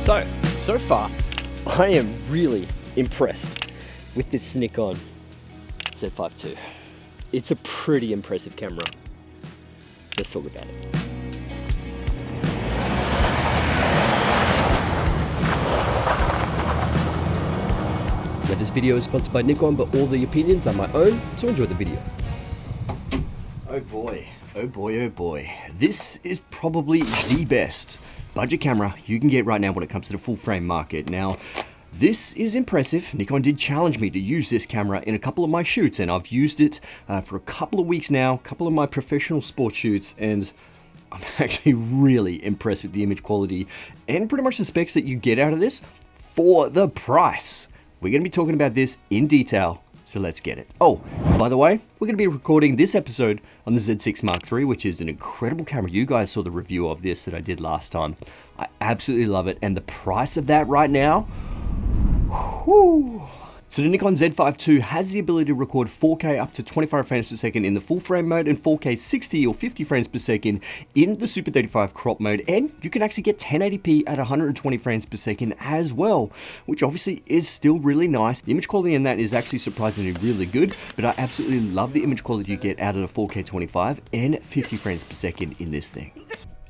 So far, I am really impressed with this Nikon Z5 II. It's a pretty impressive camera. Let's talk about it. Now, this video is sponsored by Nikon, but all the opinions are my own, so enjoy the video. Oh boy, oh boy, oh boy. This is probably the best budget camera you can get right now when it comes to the full frame market. Now, this is impressive. Nikon did challenge me to use this camera in a couple of my shoots, and I've used it for a couple of weeks now, a couple of my professional sports shoots, and I'm actually really impressed with the image quality and pretty much the specs that you get out of this for the price. We're going to be talking about this in detail, so let's get it. Oh, by the way, we're going to be recording this episode on the Z6 Mark III, which is an incredible camera. You guys saw the review of this that I did last time. I absolutely love it, and the price of that right now, whew. So the Nikon Z5 II has the ability to record 4K up to 25 frames per second in the full frame mode and 4K 60 or 50 frames per second in the Super 35 crop mode, and you can actually get 1080p at 120 frames per second as well, which obviously is still really nice. The image quality in that is actually surprisingly really good, but I absolutely love the image quality you get out of the 4K 25 and 50 frames per second in this thing.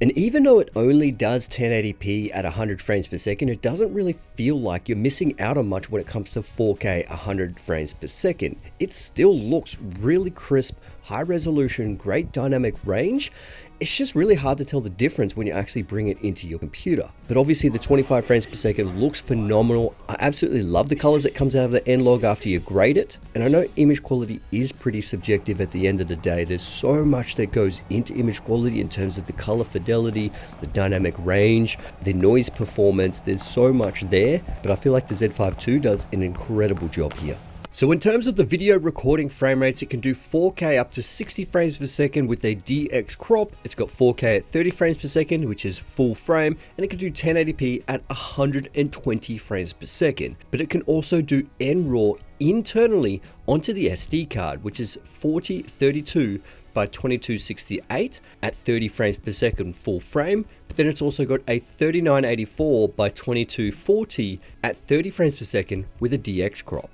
And even though it only does 1080p at 100 frames per second, it doesn't really feel like you're missing out on much when it comes to 4K 100 frames per second. It still looks really crisp, high resolution, great dynamic range. It's just really hard to tell the difference when you actually bring it into your computer. But obviously the 25 frames per second looks phenomenal. I absolutely love the colors that comes out of the end log after you grade it. And I know image quality is pretty subjective at the end of the day. There's so much that goes into image quality in terms of the color fidelity, the dynamic range, the noise performance. There's so much there, but I feel like the Z5 II does an incredible job here. So in terms of the video recording frame rates, it can do 4K up to 60 frames per second with a DX crop. It's got 4K at 30 frames per second, which is full frame, and it can do 1080p at 120 frames per second. But it can also do NRAW internally onto the SD card, which is 4032 by 2268 at 30 frames per second full frame. But then it's also got a 3984 by 2240 at 30 frames per second with a DX crop.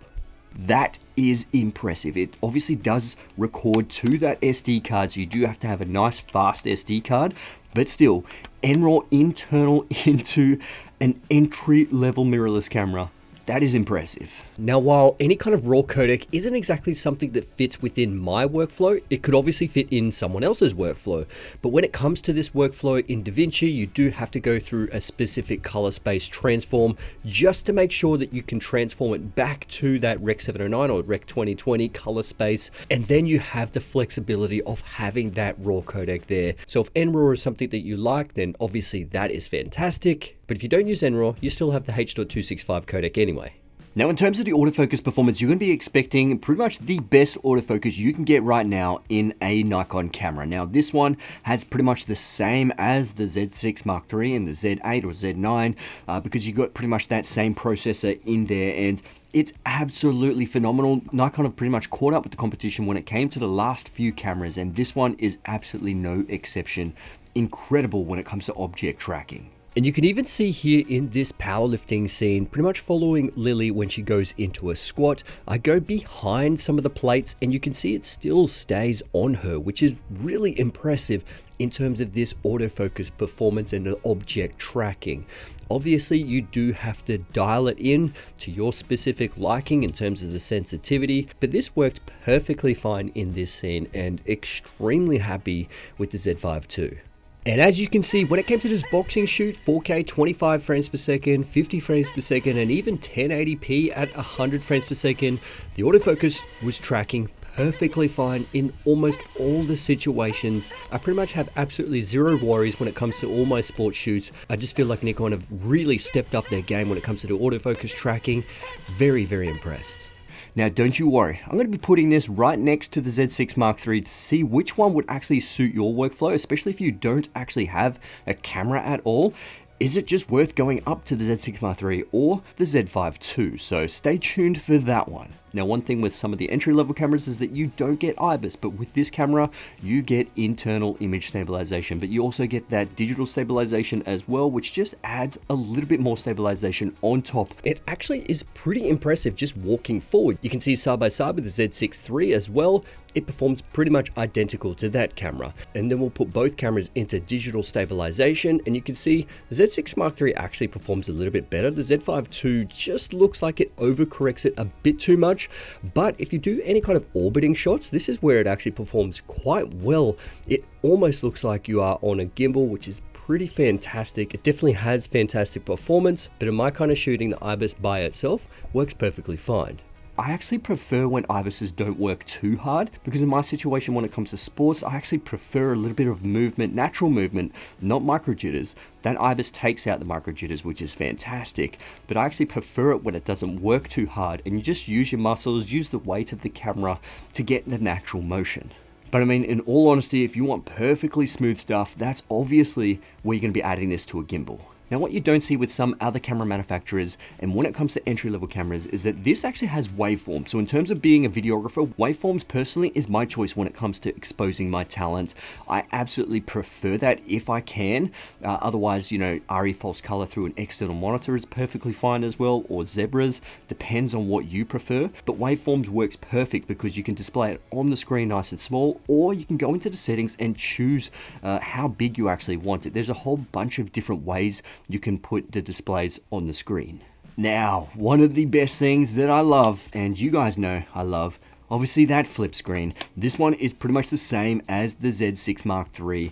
That is impressive. It obviously does record to that SD card, so you do have to have a nice fast SD card, but still, NRAW internal into an entry-level mirrorless camera. That is impressive. Now, while any kind of RAW codec isn't exactly something that fits within my workflow, it could obviously fit in someone else's workflow. But when it comes to this workflow in DaVinci, you do have to go through a specific color space transform just to make sure that you can transform it back to that Rec 709 or Rec 2020 color space. And then you have the flexibility of having that RAW codec there. So if NRAW is something that you like, then obviously that is fantastic. But if you don't use NRAW, you still have the H.265 codec anyway. Now, in terms of the autofocus performance, you're going to be expecting pretty much the best autofocus you can get right now in a Nikon camera. Now, this one has pretty much the same as the Z6 Mark III and the Z8 or Z9 because you got pretty much that same processor in there, and it's absolutely phenomenal. Nikon have pretty much caught up with the competition when it came to the last few cameras, and this one is absolutely no exception. Incredible when it comes to object tracking. And you can even see here in this powerlifting scene, pretty much following Lily when she goes into a squat, I go behind some of the plates and you can see it still stays on her, which is really impressive in terms of this autofocus performance and object tracking. Obviously, you do have to dial it in to your specific liking in terms of the sensitivity, but this worked perfectly fine in this scene and extremely happy with the Z5 II. And as you can see, when it came to this boxing shoot, 4K 25 frames per second, 50 frames per second, and even 1080p at 100 frames per second, the autofocus was tracking perfectly fine in almost all the situations. I pretty much have absolutely zero worries when it comes to all my sports shoots. I just feel like Nikon have really stepped up their game when it comes to the autofocus tracking. Very, very impressed. Now, don't you worry, I'm going to be putting this right next to the Z6 Mark III to see which one would actually suit your workflow, especially if you don't actually have a camera at all. Is it just worth going up to the Z6 Mark III or the Z5 II? So stay tuned for that one. Now, one thing with some of the entry-level cameras is that you don't get IBIS, but with this camera, you get internal image stabilization, but you also get that digital stabilization as well, which just adds a little bit more stabilization on top. It actually is pretty impressive just walking forward. You can see side by side with the Z6 III as well. It performs pretty much identical to that camera. And then we'll put both cameras into digital stabilization, and you can see the Z6 Mark III actually performs a little bit better. The Z5 II just looks like it overcorrects it a bit too much, but if you do any kind of orbiting shots, this is where it actually performs quite well. It almost looks like you are on a gimbal, which is pretty fantastic. It definitely has fantastic performance, but in my kind of shooting, the IBIS by itself works perfectly fine. I actually prefer when IBISes don't work too hard, because in my situation when it comes to sports, I actually prefer a little bit of movement, natural movement, not micro jitters. That IBIS takes out the micro jitters, which is fantastic, but I actually prefer it when it doesn't work too hard and you just use your muscles, use the weight of the camera to get the natural motion. But I mean, in all honesty, if you want perfectly smooth stuff, that's obviously where you're going to be adding this to a gimbal. Now, what you don't see with some other camera manufacturers, and when it comes to entry-level cameras, is that this actually has waveforms. So in terms of being a videographer, waveforms personally is my choice when it comes to exposing my talent. I absolutely prefer that if I can. Otherwise, you know, RE false color through an external monitor is perfectly fine as well, or zebras, depends on what you prefer. But waveforms works perfect because you can display it on the screen nice and small, or you can go into the settings and choose how big you actually want it. There's a whole bunch of different ways you can put the displays on the screen. Now, one of the best things that I love, and you guys know I love, obviously that flip screen. This one is pretty much the same as the Z6 Mark III.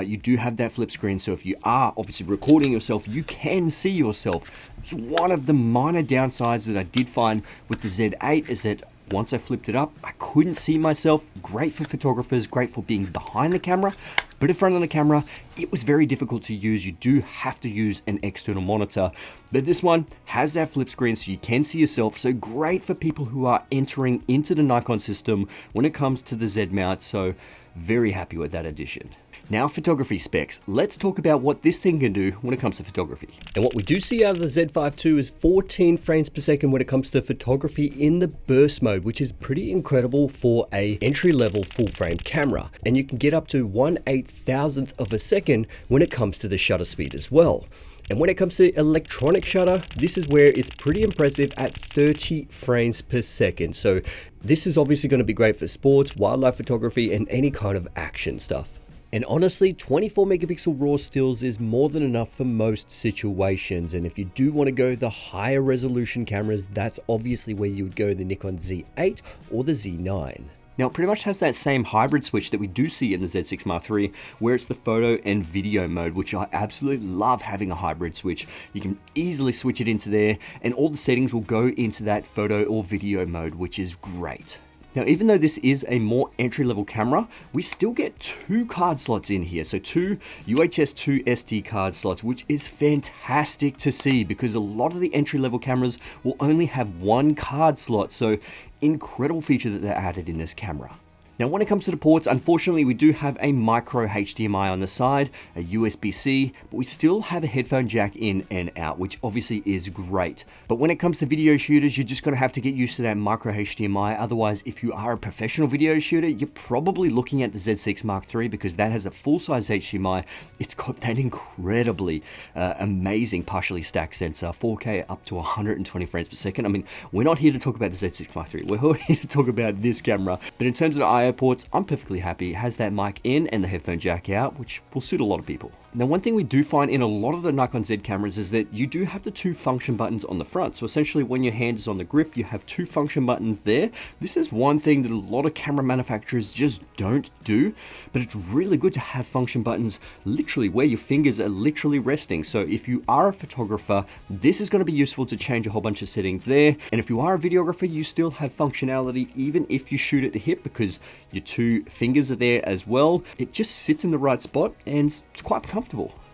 You do have that flip screen, so if you are obviously recording yourself, you can see yourself. It's one of the minor downsides that I did find with the Z8 is that once I flipped it up, I couldn't see myself. Great for photographers, great for being behind the camera, but in front of the camera, it was very difficult to use. You do have to use an external monitor, but this one has that flip screen so you can see yourself. So great for people who are entering into the Nikon system when it comes to the Z mount. So very happy with that addition. Now, photography specs. Let's talk about what this thing can do when it comes to photography. And what we do see out of the Z5 II is 14 frames per second when it comes to photography in the burst mode, which is pretty incredible for a entry-level full-frame camera. And you can get up to 1/8,000th of a second when it comes to the shutter speed as well. And when it comes to electronic shutter, this is where it's pretty impressive at 30 frames per second. So this is obviously going to be great for sports, wildlife photography, and any kind of action stuff. And honestly, 24 megapixel raw stills is more than enough for most situations. And if you do want to go the higher resolution cameras, that's obviously where you would go the Nikon Z8 or the Z9. Now, it pretty much has that same hybrid switch that we do see in the Z6 Mark III, where it's the photo and video mode, which I absolutely love having a hybrid switch. You can easily switch it into there, and all the settings will go into that photo or video mode, which is great. Now, even though this is a more entry-level camera, we still get 2 card slots in here. So 2 UHS-2 SD card slots, which is fantastic to see because a lot of the entry-level cameras will only have 1 card slot. So incredible feature that they added in this camera. Now, when it comes to the ports, unfortunately, we do have a micro HDMI on the side, a USB-C, but we still have a headphone jack in and out, which obviously is great. But when it comes to video shooters, you're just going to have to get used to that micro HDMI. Otherwise, if you are a professional video shooter, you're probably looking at the Z6 Mark III because that has a full-size HDMI. It's got that incredibly amazing partially stacked sensor, 4K up to 120 frames per second. I mean, we're not here to talk about the Z6 Mark III. We're here to talk about this camera. But in terms of the IO ports, I'm perfectly happy. It has that mic in and the headphone jack out, which will suit a lot of people. Now, one thing we do find in a lot of the Nikon Z cameras is that you do have the 2 function buttons on the front. So essentially when your hand is on the grip, you have 2 function buttons there. This is one thing that a lot of camera manufacturers just don't do, but it's really good to have function buttons literally where your fingers are literally resting. So if you are a photographer, this is going to be useful to change a whole bunch of settings there. And if you are a videographer, you still have functionality even if you shoot at the hip because your 2 fingers are there as well. It just sits in the right spot and it's quite comfortable.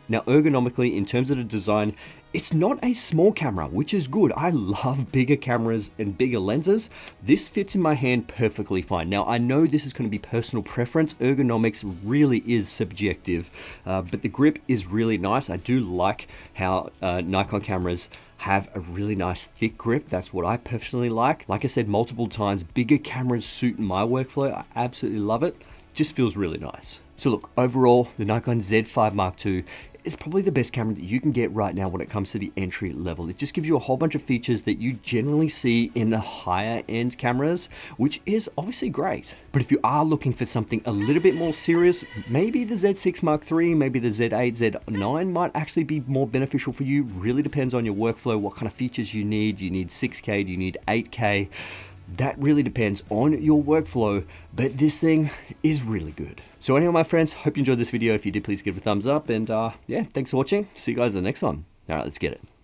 Now ergonomically, in terms of the design, it's not a small camera, which is good. I love bigger cameras and bigger lenses. This fits in my hand perfectly fine. Now I know this is going to be personal preference. Ergonomics really is subjective, but the grip is really nice. I do like how Nikon cameras have a really nice thick grip. That's what I personally like. Like I said multiple times, bigger cameras suit my workflow. I absolutely love it. Just feels really nice. So look, overall, the Nikon Z5 Mark II is probably the best camera that you can get right now when it comes to the entry level. It just gives you a whole bunch of features that you generally see in the higher end cameras, which is obviously great. But if you are looking for something a little bit more serious, maybe the Z6 Mark III, maybe the Z8, Z9 might actually be more beneficial for you. Really depends on your workflow, what kind of features you need. Do you need 6K? Do you need 8K? That really depends on your workflow, but this thing is really good. So anyway, my friends, hope you enjoyed this video. If you did, please give it a thumbs up, and yeah, thanks for watching. See you guys in the next one. All right, let's get it.